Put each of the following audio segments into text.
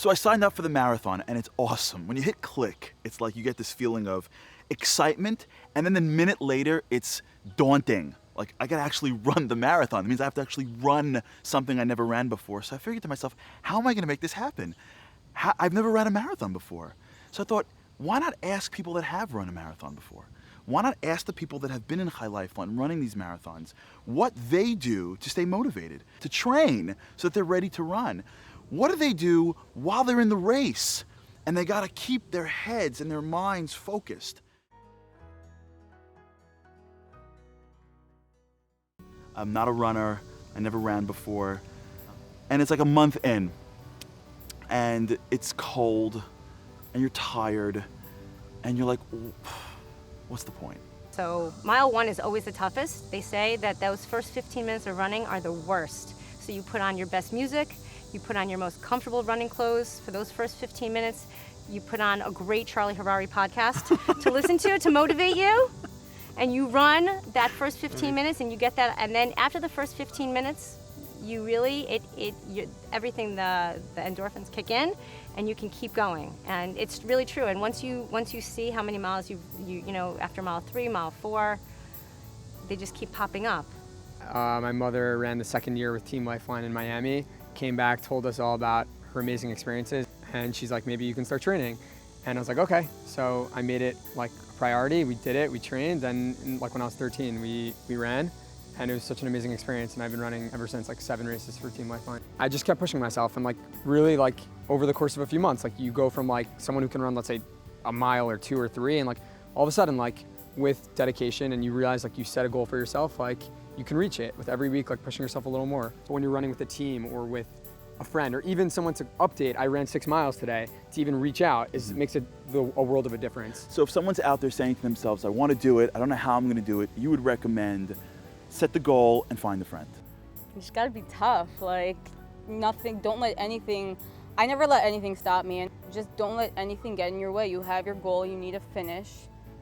So I signed up for the marathon, and it's awesome. When you hit click, it's like you get this feeling of excitement, and then a minute later, it's daunting. Like, I gotta actually run the marathon. It means I have to actually run something I never ran before. So I figured to myself, how am I gonna make this happen? I've never ran a marathon before. So I thought, why not ask people that have run a marathon before? Why not ask the people that have been in High Lifeline running these marathons what they do to stay motivated, to train so that they're ready to run? What do they do while they're in the race? And they gotta keep their heads and their minds focused. I'm not a runner, I never ran before, and it's like a month in, and it's cold, and you're tired, and you're like, what's the point? So mile 1 is always the toughest. They say that those first 15 minutes of running are the worst. So you put on your best music, you put on your most comfortable running clothes for those first 15 minutes, you put on a great Charlie Harary podcast to listen to motivate you, and you run that first 15 minutes and you get that, and then after the first 15 minutes, you really, everything, the endorphins kick in, and you can keep going. And it's really true. And once you see how many miles you know, after mile 3, mile 4, they just keep popping up. My mother ran the second year with Team Lifeline in Miami, came back, told us all about her amazing experiences, and she's like, maybe you can start training. And I was like, okay. So I made it like a priority. We did it, we trained, and like when I was 13, we ran. And it was such an amazing experience, and I've been running ever since, like 7 races for Team Lifeline. I just kept pushing myself, and like really, like over the course of a few months, like you go from like someone who can run, let's say, a mile or 2 or 3, and like all of a sudden, like with dedication, and you realize like you set a goal for yourself, like you can reach it with every week, like pushing yourself a little more. But when you're running with a team or with a friend, or even someone to update, I ran 6 miles today, to even reach out, makes a world of a difference. So if someone's out there saying to themselves, I want to do it, I don't know how I'm going to do it, you would recommend set the goal and find a friend. You just gotta be tough. Like, nothing, don't let anything, I never let anything stop me, and just don't let anything get in your way. You have your goal, you need to finish,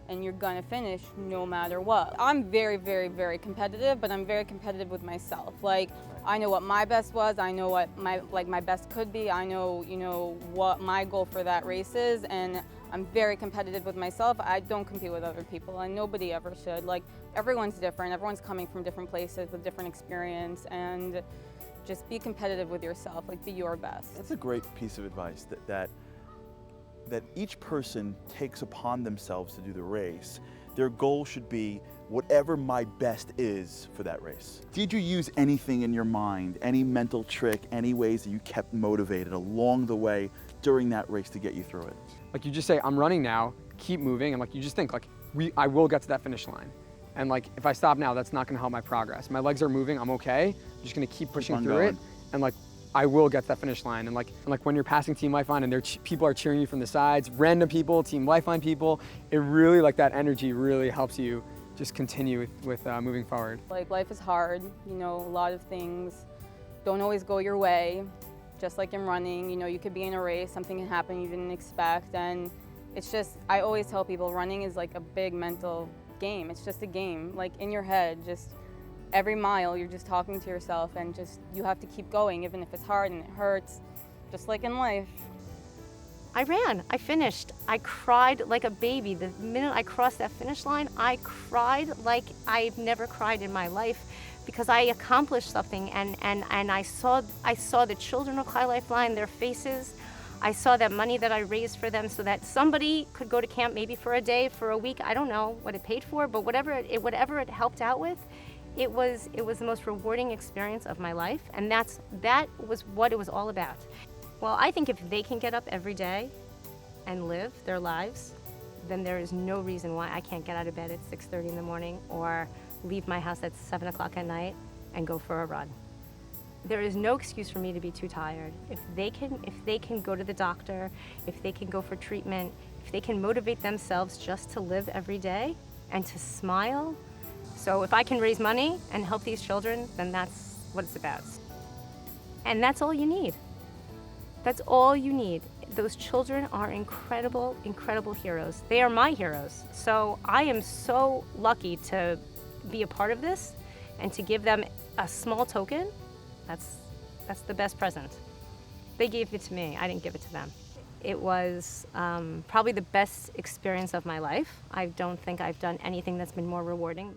and you're gonna finish no matter what. I'm very, very, very competitive, but I'm very competitive with myself. Like, I know what my best was, I know what my best could be, I know, you know, what my goal for that race is, and I'm very competitive with myself. I don't compete with other people, and nobody ever should. Like, everyone's different, everyone's coming from different places with different experience, and just be competitive with yourself, like be your best. That's a great piece of advice, that each person takes upon themselves to do the race. Their goal should be whatever my best is for that race. Did you use anything in your mind, any mental trick, any ways that you kept motivated along the way during that race to get you through it? Like you just say, I'm running now, keep moving, and like you just think like, I will get to that finish line. And like, if I stop now, that's not gonna help my progress. My legs are moving, I'm okay. I'm just gonna keep pushing through it, and like, I will get to that finish line. And like when you're passing Team Lifeline and people are cheering you from the sides, random people, Team Lifeline people, it really, like that energy really helps you just continue with moving forward. Like, life is hard, you know, a lot of things don't always go your way. Just like in running, you know, you could be in a race, something can happen you didn't expect, and it's just, I always tell people running is like a big mental game. It's just a game, like in your head, just every mile you're just talking to yourself, and just, you have to keep going even if it's hard and it hurts, just like in life. I ran, I finished, I cried like a baby. The minute I crossed that finish line, I cried like I've never cried in my life, because I accomplished something, and I saw the children of High Lifeline, their faces. I saw that money that I raised for them so that somebody could go to camp maybe for a day, for a week. I don't know what it paid for, but whatever it helped out with, it was the most rewarding experience of my life, and that was what it was all about. Well, I think if they can get up every day and live their lives, then there is no reason why I can't get out of bed at 6:30 in the morning or leave my house at 7 o'clock at night and go for a run. There is no excuse for me to be too tired. If they can go to the doctor, if they can go for treatment, if they can motivate themselves just to live every day and to smile. So if I can raise money and help these children, then that's what it's about. And that's all you need. That's all you need. Those children are incredible, incredible heroes. They are my heroes. So I am so lucky to be a part of this and to give them a small token. That's the best present. They gave it to me. I didn't give it to them. It was probably the best experience of my life. I don't think I've done anything that's been more rewarding.